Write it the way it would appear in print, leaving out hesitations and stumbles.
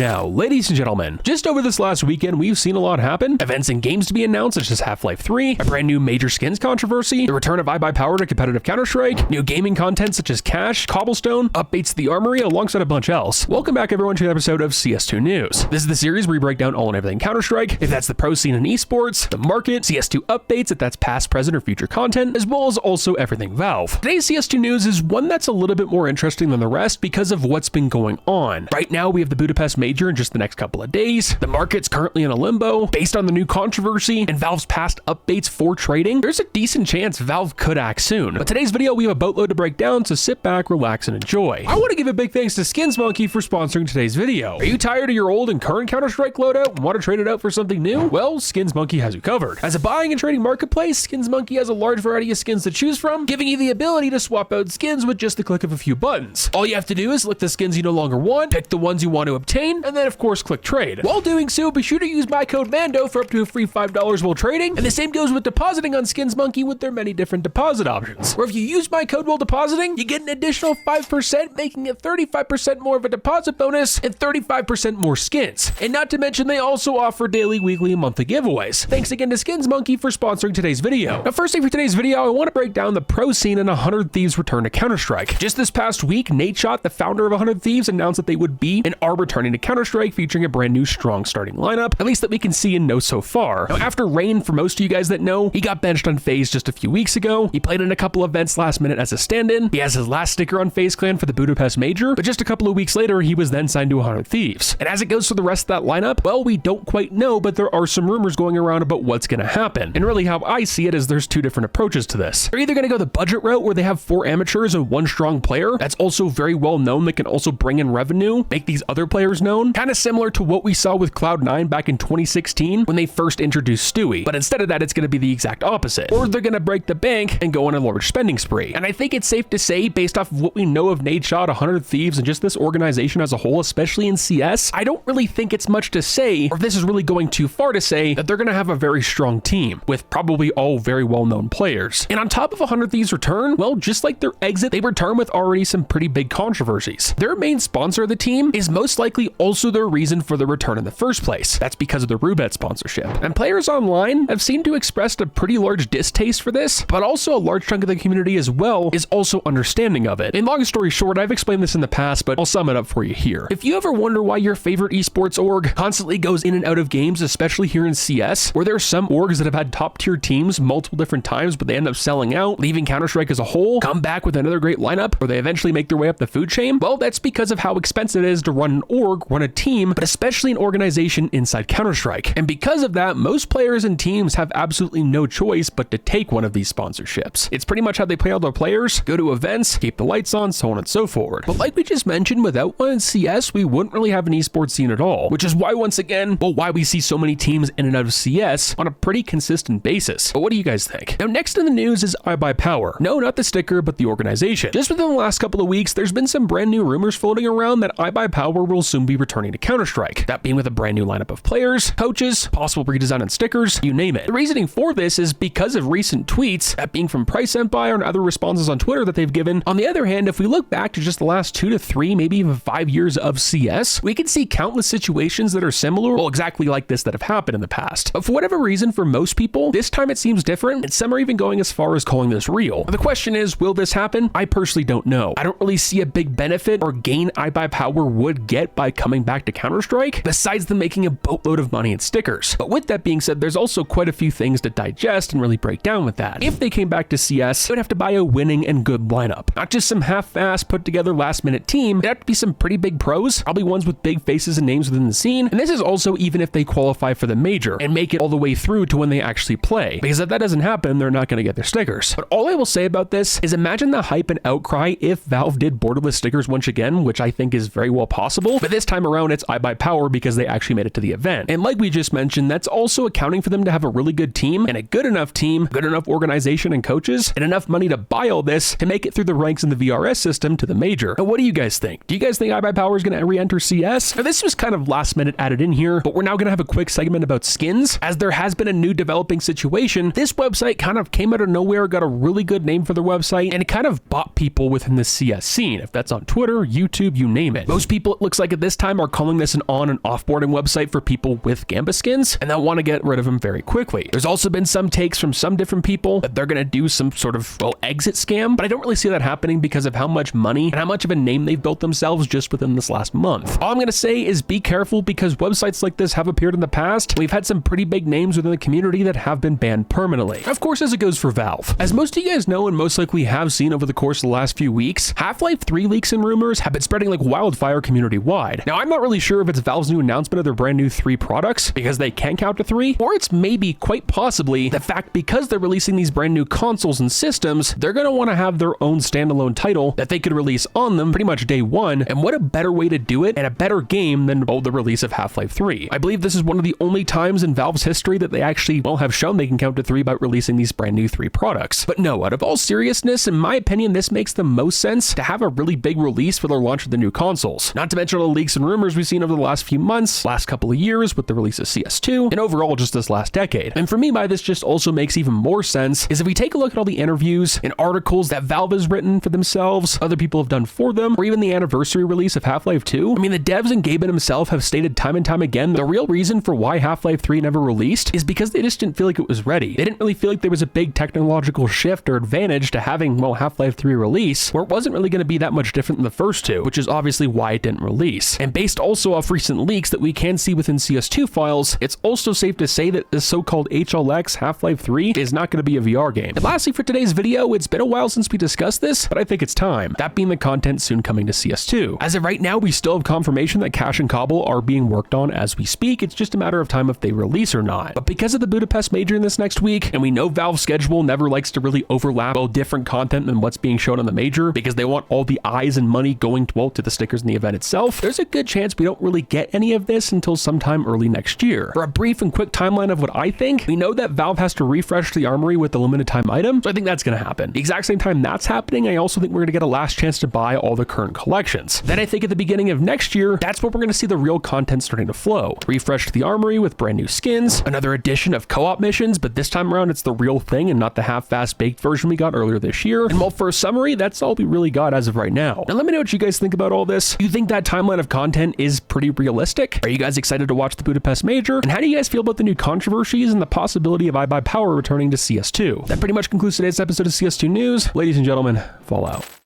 Now, ladies and gentlemen, just over this last weekend, we've seen a lot happen. Events and games to be announced, such as Half-Life 3, a brand new major skins controversy, the return of IBUYPOWR to competitive Counter-Strike, new gaming content such as Cash, Cobblestone, updates to the Armory, alongside a bunch else. Welcome back everyone to an episode of CS2 News. This is the series where we break down all and everything Counter-Strike, if that's the pro scene in esports, the market, CS2 updates, if that's past, present, or future content, as well as also everything Valve. Today's CS2 News is one that's a little bit more interesting than the rest because of what's been going on. Right now, we have the Budapest Major in just the next couple of days. The market's currently in a limbo based on the new controversy and Valve's past updates for trading. There's a decent chance Valve could act soon. But today's video, we have a boatload to break down, so sit back, relax, and enjoy. I want to give a big thanks to SkinsMonkey for sponsoring today's video. Are you tired of your old and current Counter-Strike loadout and want to trade it out for something new? Well, SkinsMonkey has you covered. As a buying and trading marketplace, SkinsMonkey has a large variety of skins to choose from, giving you the ability to swap out skins with just the click of a few buttons. All you have to do is select the skins you no longer want, pick the ones you want to obtain, and then of course click trade. While doing so, be sure to use my code MANDO for up to a free $5 while trading, and the same goes with depositing on SkinsMonkey with their many different deposit options. Where if you use my code while depositing, you get an additional 5%, making it 35% more of a deposit bonus and 35% more skins. And not to mention, they also offer daily, weekly, and monthly giveaways. Thanks again to SkinsMonkey for sponsoring today's video. Now, firstly for today's video, I want to break down the pro scene and 100 Thieves return to Counter-Strike. Just this past week, Nadeshot, the founder of 100 Thieves, announced that they would be and are returning to Counter-Strike, featuring a brand new strong starting lineup, at least that we can see and know so far. Now, after Rain, for most of you guys that know, he got benched on FaZe just a few weeks ago. He played in a couple events last minute as a stand-in. He has his last sticker on FaZe Clan for the Budapest Major, but just a couple of weeks later, he was then signed to 100 Thieves. And as it goes for the rest of that lineup, well, we don't quite know, but there are some rumors going around about what's going to happen. And really how I see it is there's two different approaches to this. They're either going to go the budget route where they have 4 amateurs and 1 strong player that's also very well known that can also bring in revenue, make these other players known, kind of similar to what we saw with Cloud9 back in 2016 when they first introduced Stewie. But instead of that, it's going to be the exact opposite. Or they're going to break the bank and go on a large spending spree. And I think it's safe to say, based off of what we know of Nadeshot, 100 Thieves, and just this organization as a whole, especially in CS, I don't really think it's much to say, or if this is really going too far to say, that they're going to have a very strong team with probably all very well-known players. And on top of 100 Thieves return, well, just like their exit, they return with already some pretty big controversies. Their main sponsor of the team is most likely also their reason for the return in the first place. That's because of the Roobet sponsorship. And players online have seemed to express a pretty large distaste for this, but also a large chunk of the community as well is also understanding of it. And long story short, I've explained this in the past, but I'll sum it up for you here. If you ever wonder why your favorite esports org constantly goes in and out of games, especially here in CS, where there are some orgs that have had top tier teams multiple different times, but they end up selling out, leaving Counter-Strike as a whole, come back with another great lineup, or they eventually make their way up the food chain, well, that's because of how expensive it is to run an org, run a team, but especially an organization inside Counter-Strike. And because of that, most players and teams have absolutely no choice but to take one of these sponsorships. It's pretty much how they play all their players, go to events, keep the lights on, so on and so forth. But like we just mentioned, without one in CS, we wouldn't really have an esports scene at all, which is why, once again, well, why we see so many teams in and out of CS on a pretty consistent basis. But what do you guys think? Now, next in the news is IBUYPOWR. No, not the sticker, but the organization. Just within the last couple of weeks, there's been some brand new rumors floating around that IBUYPOWR will soon be returning to Counter-Strike. That being with a brand new lineup of players, coaches, possible redesign and stickers, you name it. The reasoning for this is because of recent tweets, that being from Price Empire and other responses on Twitter that they've given. On the other hand, if we look back to just the last 2 to 3, maybe even 5 years of CS, we can see countless situations that are similar, well, exactly like this that have happened in the past. But for whatever reason, for most people, this time it seems different, and some are even going as far as calling this real. The question is, will this happen? I personally don't know. I don't really see a big benefit or gain IBUYPOWR would get by coming back to Counter-Strike, besides them making a boatload of money in stickers. But with that being said, there's also quite a few things to digest and really break down with that. If they came back to CS, they would have to buy a winning and good lineup. Not just some half-assed, put-together last-minute team. It'd have to be some pretty big pros, probably ones with big faces and names within the scene. And this is also even if they qualify for the major and make it all the way through to when they actually play. Because if that doesn't happen, they're not going to get their stickers. But all I will say about this is imagine the hype and outcry if Valve did borderless stickers once again, which I think is very well possible. But this time around, it's IBUYPOWR because they actually made it to the event. And like we just mentioned, that's also accounting for them to have a really good team and a good enough team, good enough organization and coaches, and enough money to buy all this to make it through the ranks in the VRS system to the major. Now, what do you guys think? Do you guys think IBUYPOWR is going to re-enter CS? Now, this was kind of last minute added in here, but we're now going to have a quick segment about skins. As there has been a new developing situation, this website kind of came out of nowhere, got a really good name for their website, and it kind of bought people within the CS scene. If that's on Twitter, YouTube, you name it. Most people, it looks like at this time, time are calling this an on and offboarding website for people with Gambit skins, and they'll want to get rid of them very quickly. There's also been some takes from some different people that they're going to do some sort of, well, exit scam, but I don't really see that happening because of how much money and how much of a name they've built themselves just within this last month. All I'm going to say is be careful, because websites like this have appeared in the past. We've had some pretty big names within the community that have been banned permanently. Of course, as it goes for Valve. As most of you guys know and most likely have seen over the course of the last few weeks, Half-Life 3 leaks and rumors have been spreading like wildfire community-wide. Now, I'm not really sure if it's Valve's new announcement of their brand new 3 products, because they can count to 3, or it's maybe quite possibly the fact because they're releasing these brand new consoles and systems, they're going to want to have their own standalone title that they could release on them pretty much day one, and what a better way to do it and a better game than, well, the release of Half-Life 3. I believe this is one of the only times in Valve's history that they actually, well, have shown they can count to 3 by releasing these brand new 3 products. But no, out of all seriousness, in my opinion, this makes the most sense to have a really big release for their launch of the new consoles. Not to mention all the leaks and rumors we've seen over the last few months, last couple of years with the release of CS2, and overall just this last decade. And for me, why this just also makes even more sense is if we take a look at all the interviews and articles that Valve has written for themselves, other people have done for them, or even the anniversary release of Half-Life 2. I mean, the devs and Gaben himself have stated time and time again the real reason for why Half-Life 3 never released is because they just didn't feel like it was ready. They didn't really feel like there was a big technological shift or advantage to having, well, Half-Life 3 release, where it wasn't really going to be that much different than the first two, which is obviously why it didn't release. And based also off recent leaks that we can see within CS2 files, it's also safe to say that this so-called HLX Half-Life 3 is not going to be a VR game. And lastly, for today's video, it's been a while since we discussed this, but I think it's time. That being the content soon coming to CS2. As of right now, we still have confirmation that Cache and Cobble are being worked on as we speak. It's just a matter of time if they release or not. But because of the Budapest Major in this next week, and we know Valve's schedule never likes to really overlap, well, different content than what's being shown on the Major, because they want all the eyes and money going, well, to the stickers in the event itself, there's a good chance we don't really get any of this until sometime early next year. For a brief and quick timeline of what I think, we know that Valve has to refresh the armory with the limited time item, so I think that's going to happen. The exact same time that's happening, I also think we're going to get a last chance to buy all the current collections. Then I think at the beginning of next year, that's where we're going to see the real content starting to flow. Refresh the armory with brand new skins, another edition of co-op missions, but this time around it's the real thing and not the half-fast baked version we got earlier this year. And well, for a summary, that's all we really got as of right now. Now let me know what you guys think about all this. Do you think that timeline of content is pretty realistic? Are you guys excited to watch the Budapest Major? And how do you guys feel about the new controversies and the possibility of IBUYPOWR returning to CS2? That pretty much concludes today's episode of CS2 News. Ladies and gentlemen, Fallout.